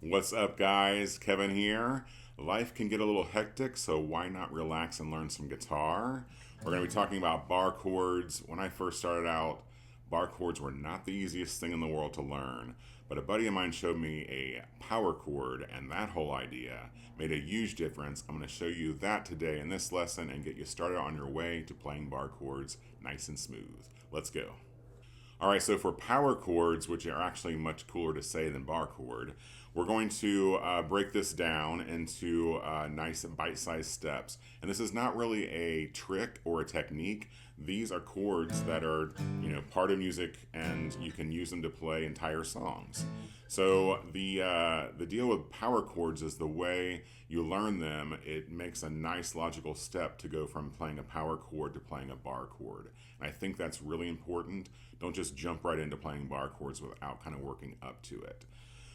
What's up, guys? Kevin here. Life can get a little hectic, so why not relax and learn some guitar? We're going to be talking about bar chords. When I first started out, bar chords were not the easiest thing in the world to learn, but a buddy of mine showed me a power chord, and that whole idea made a huge difference. I'm going to show you that today in this lesson and get you started on your way to playing bar chords nice and smooth. Let's go. All right, so for power chords, which are actually much cooler to say than bar chord, we're going to break this down into nice bite-sized steps. And this is not really a trick or a technique. These are chords that are, part of music, and you can use them to play entire songs. So the deal with power chords is the way you learn them. It makes a nice logical step to go from playing a power chord to playing a bar chord. And I think that's really important. Don't just jump right into playing bar chords without kind of working up to it.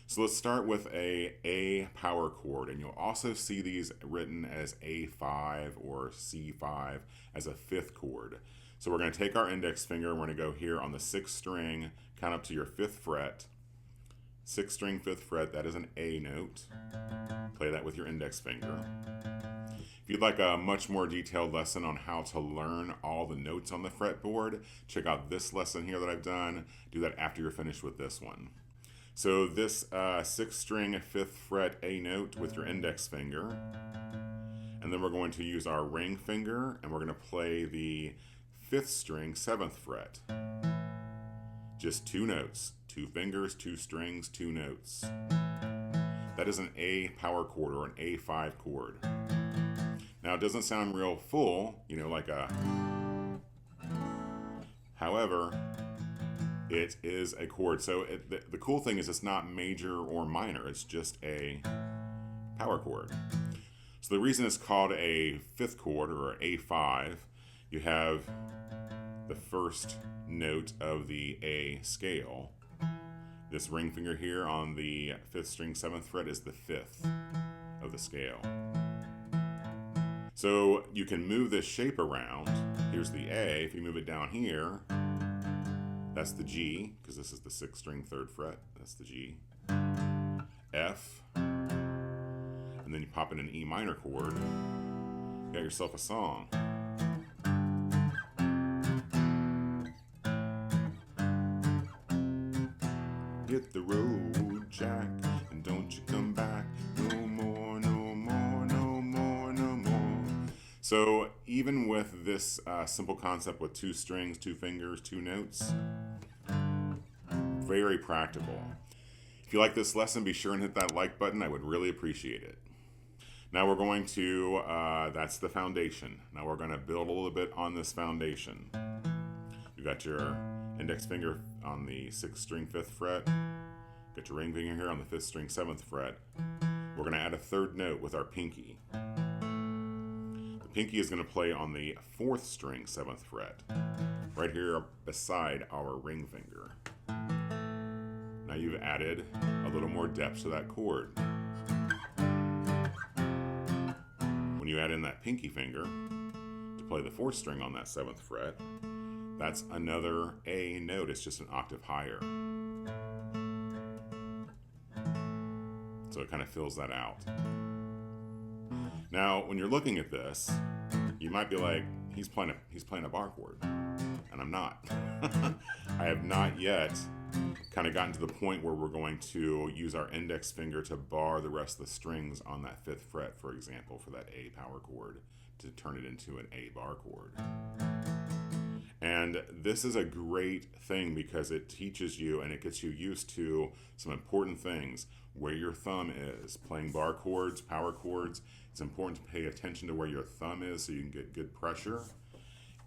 So let's start with a power chord, and you'll also see these written as A5 or C5 as a fifth chord. So we're going to take our index finger, and we're going to go here on the 6th string, count up to your 5th fret. 6th string, 5th fret, that is an A note. Play that with your index finger. If you'd like a much more detailed lesson on how to learn all the notes on the fretboard, check out this lesson here that I've done. Do that after you're finished with this one. So this 6th string, 5th fret A note with your index finger. And then we're going to use our ring finger, and we're going to play the 5th string, 7th fret. Just 2 notes, 2 fingers, 2 strings, 2 notes. That is an A power chord or an A5 chord. Now it doesn't sound real full, like a... However, it is a chord. So the cool thing is it's not major or minor. It's just a power chord. So the reason it's called a fifth chord or A5, you have the first note of the A scale. This ring finger here on the 5th string, 7th fret is the 5th of the scale. So you can move this shape around. Here's the A. If you move it down here, that's the G, because this is the 6th string, 3rd fret. That's the G. F. And then you pop in an E minor chord. You got yourself a song. Hit the road, Jack, and don't you come back no more, no more, no more, no more. So even with this simple concept with 2 strings, 2 fingers, 2 notes, very practical. If you like this lesson, be sure and hit that like button. I would really appreciate it. Now we're going to, that's the foundation. Now we're going to build a little bit on this foundation. You got your index finger on the 6th string, 5th fret. Got your ring finger here on the 5th string, 7th fret. We're going to add a 3rd note with our pinky. The pinky is going to play on the 4th string, 7th fret, right here beside our ring finger. Now you've added a little more depth to that chord. When you add in that pinky finger to play the 4th string on that 7th fret, that's another A note. It's just an octave higher. So it kind of fills that out. Now, when you're looking at this, you might be like, he's playing a bar chord, and I'm not. I have not yet kind of gotten to the point where we're going to use our index finger to bar the rest of the strings on that 5th fret, for example, for that A power chord, to turn it into an A bar chord. And this is a great thing because it teaches you and it gets you used to some important things. Where your thumb is. Playing bar chords, power chords, it's important to pay attention to where your thumb is so you can get good pressure.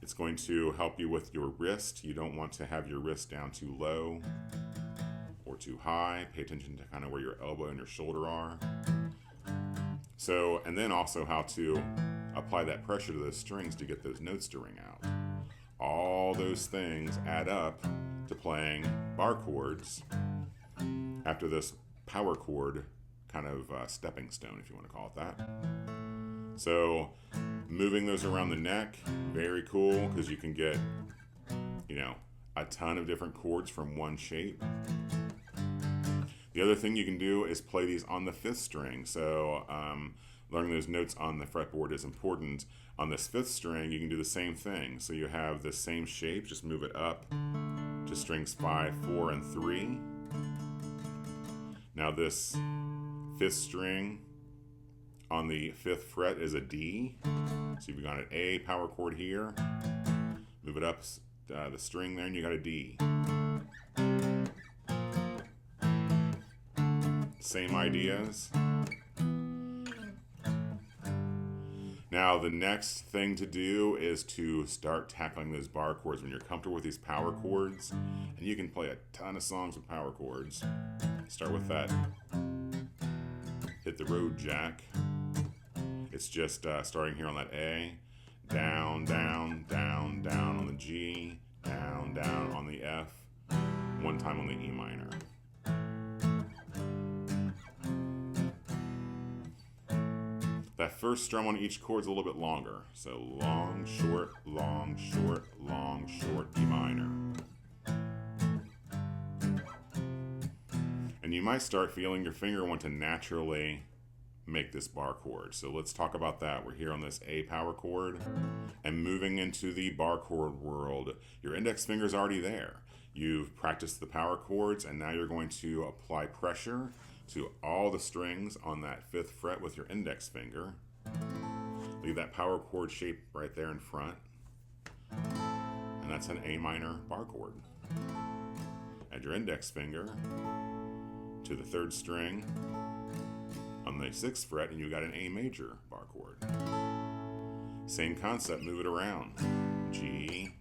It's going to help you with your wrist. You don't want to have your wrist down too low or too high. Pay attention to kind of where your elbow and your shoulder are. So, and then also how to apply that pressure to those strings to get those notes to ring out. All those things add up to playing bar chords after this power chord kind of stepping stone, if you want to call it that. So moving those around the neck, very cool, because you can get, a ton of different chords from one shape. The other thing you can do is play these on the 5th string. So learning those notes on the fretboard is important. On this 5th string, you can do the same thing. So you have the same shape, just move it up to strings 5, 4, and 3. Now this 5th string on the 5th fret is a D. So you've got an A power chord here. Move it up the string there and you got a D. Same ideas. Now the next thing to do is to start tackling those bar chords when you're comfortable with these power chords. And you can play a ton of songs with power chords. Start with that Hit the Road Jack. It's just starting here on that A. Down, down, down, down on the G. Down, down on the F. One time on the E minor. That first strum on each chord is a little bit longer. So long, short, long, short, long, short, E minor. And you might start feeling your finger want to naturally make this bar chord. So let's talk about that. We're here on this A power chord and moving into the bar chord world. Your index finger's already there. You've practiced the power chords and now you're going to apply pressure to all the strings on that 5th fret with your index finger. Leave that power chord shape right there in front. And that's an A minor bar chord. Add your index finger to the 3rd string on the 6th fret and you got an A major bar chord. Same concept, move it around. G,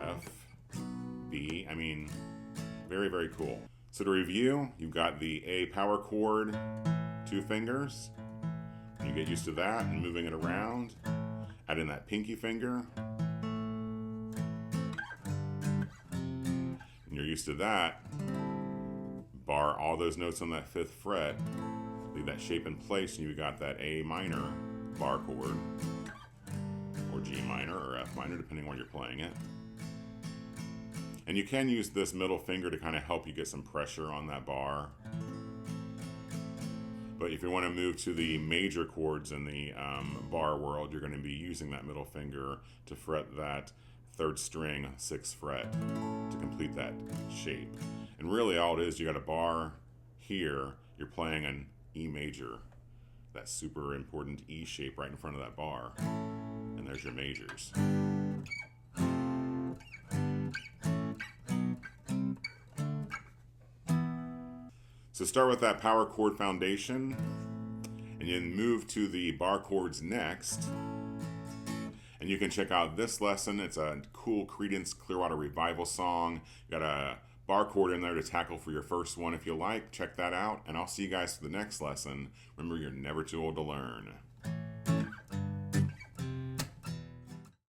F, B, very, very cool. So to review, you've got the A power chord, 2 fingers. You get used to that and moving it around. Add in that pinky finger. And you're used to that. Bar all those notes on that 5th fret. Leave that shape in place and you've got that A minor bar chord. Or G minor or F minor, depending on where you're playing it. And you can use this middle finger to kind of help you get some pressure on that bar. But if you want to move to the major chords in the bar world, you're going to be using that middle finger to fret that 3rd string, 6th fret to complete that shape. And really all it is, you got a bar here, you're playing an E major, that super important E shape right in front of that bar. And there's your majors. So start with that power chord foundation and then move to the bar chords next. And you can check out this lesson. It's a cool Creedence Clearwater Revival song. You got a bar chord in there to tackle for your first one if you like. Check that out and I'll see you guys for the next lesson. Remember, you're never too old to learn.